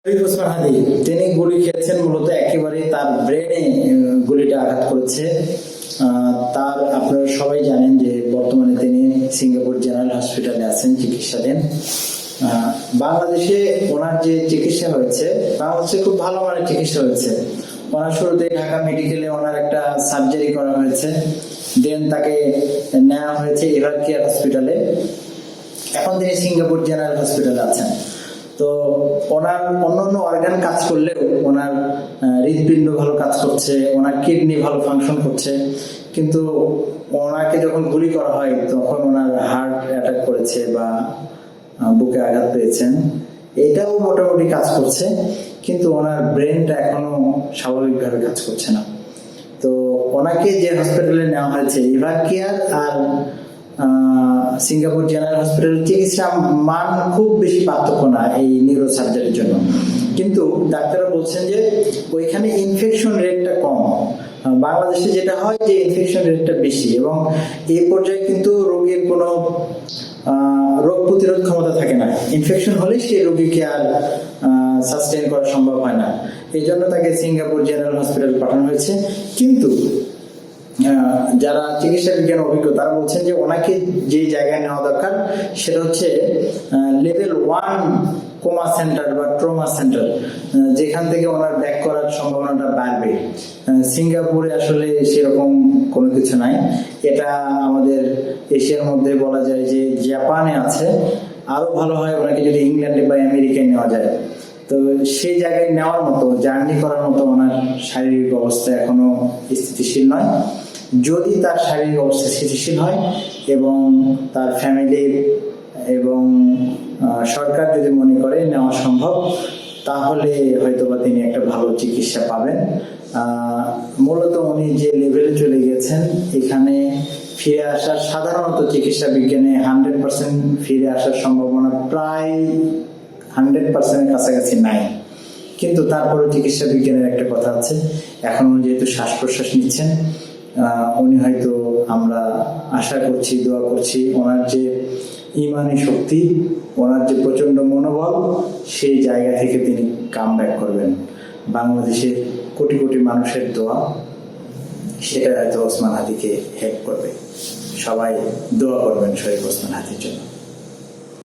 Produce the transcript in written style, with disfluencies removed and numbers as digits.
ওসমান হাদি তিনি গুলি খেয়েছেন মূলত একেবারে তার ব্রেনে গুলিটা আঘাত করেছে। তার আপনারা সবাই জানেন যে বর্তমানে তিনি সিঙ্গাপুর জেনারেল হসপিটালে আছেন চিকিৎসাধীন। বাংলাদেশে ওনার যে চিকিৎসা হয়েছে, বাংলাদেশে খুব ভালো মানের চিকিৎসা হয়েছে। ওনার শুরুতে ঢাকা মেডিকেলে ওনার একটা সার্জারি করা হয়েছে, দেন তাকে নেওয়া হয়েছে এভার কেয়ার হসপিটালে। এখন তিনি সিঙ্গাপুর জেনারেল হসপিটালে আছেন। তো ওনার অন্যান্য অর্গান কাজ করলেও ওনার হৃদপিণ্ড ভালো কাজ করছে, ওনার কিডনি ভালো ফাংশন করছে, কিন্তু ওনাকে যখন গুলি করা হয় তখন ওনার হার্ট অ্যাটাক করেছে বা বুকে আঘাত পেয়েছেন, এটাও মোটামুটি কাজ করছে, কিন্তু ওনার ব্রেনটা এখনো স্বাভাবিকভাবে কাজ করছে না। তো ওনাকে যে হসপিটালে নেওয়া হয়েছে এভার কেয়ার আর সিঙ্গাপুর জেনারেল হসপিটালের চিকিৎসা মান খুব বেশি পার্থক্য না এই নিউরো সার্জারির জন্য, কিন্তু ডাক্তাররা বলছেন যে ওইখানে ইনফেকশন রেটটা কম। বাংলাদেশে যেটা হয় যে ইনফেকশন রেটটা বেশি, এবং এই পর্যায়ে কিন্তু রোগীর কোনো রোগ প্রতিরোধ ক্ষমতা থাকে না। ইনফেকশন হলে সেই রোগীকে আর সাস্টেইন করা সম্ভব হয় না। এই জন্য তাকে সিঙ্গাপুর জেনারেল হসপিটাল পাঠানো হয়েছে। কিন্তু যারা চিকিৎসা বিজ্ঞান অভিজ্ঞ তারা বলছেন যে ওনাকে যে জায়গায় নেওয়া দরকার সেটা হচ্ছে লেভেল 1 কোমা সেন্টার বা ট্রমা সেন্টার, যেখান থেকে ওনার ব্যাক করার সম্ভাবনাটা বাড়বে। সিঙ্গাপুরে আসলে সেরকম কোনো কিছু নাই। এটা আমাদের এশিয়ার মধ্যে বলা যায় যে জাপানে আছে। আরো ভালো হয় ওনাকে যদি ইংল্যান্ডে বা আমেরিকায় নেওয়া যায়। তো সেই জায়গায় নেওয়ার মতো, জার্নি করার মতো ওনার শারীরিক অবস্থা এখনো স্থিতিশীল নয়। যদি তার শারীরিক অবস্থা স্থিতিশীল হয় এবং তার ফ্যামিলি এবং সরকার যদি মনে করে নেওয়া সম্ভব, তাহলে হয়তোবা তিনি একটা ভালো চিকিৎসা পাবেন। মূলত উনি যে লেভেলে চলে গেছেন, এখানে ফিরে আসার সাধারণত চিকিৎসা বিজ্ঞানে 100% ফিরে আসার সম্ভাবনা প্রায় 100%-এর কাছাকাছি নাই। কিন্তু তারপরে চিকিৎসা বিজ্ঞানের একটা কথা আছে, এখন উনি যেহেতু শ্বাস প্রশ্বাস নিচ্ছেন, উনি হয়তো, আমরা আশা করছি, দোয়া করছি, ওনার যে ইমানি শক্তি, ওনার যে প্রচন্ড মনোবল, সেই জায়গা থেকে তিনি কাম ব্যাক করবেন। বাংলাদেশের কোটি কোটি মানুষের দোয়া সেটা হয়তো ওসমান হাদিকে হেল্প করবে। সবাই দোয়া করবেন শরীফ ওসমান হাদির জন্য।